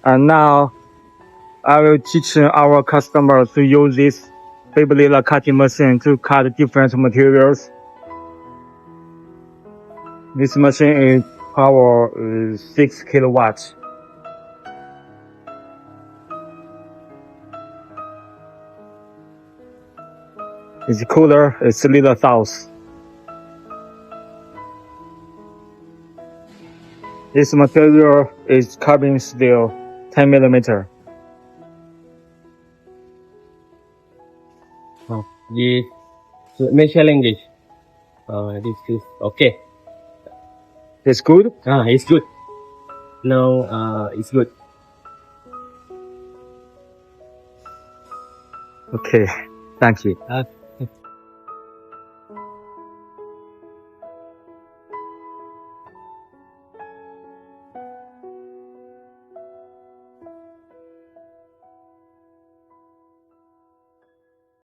And now I will teach our customers to use this Beyblade cutting machine to cut different materials. This machine is power 6 kilowatts. It's cooler, it's a little south. This material is carbon steel, 10 millimeter. This Malaysia language. This is okay. It's good? It's good. No, it's good. Okay, thank you.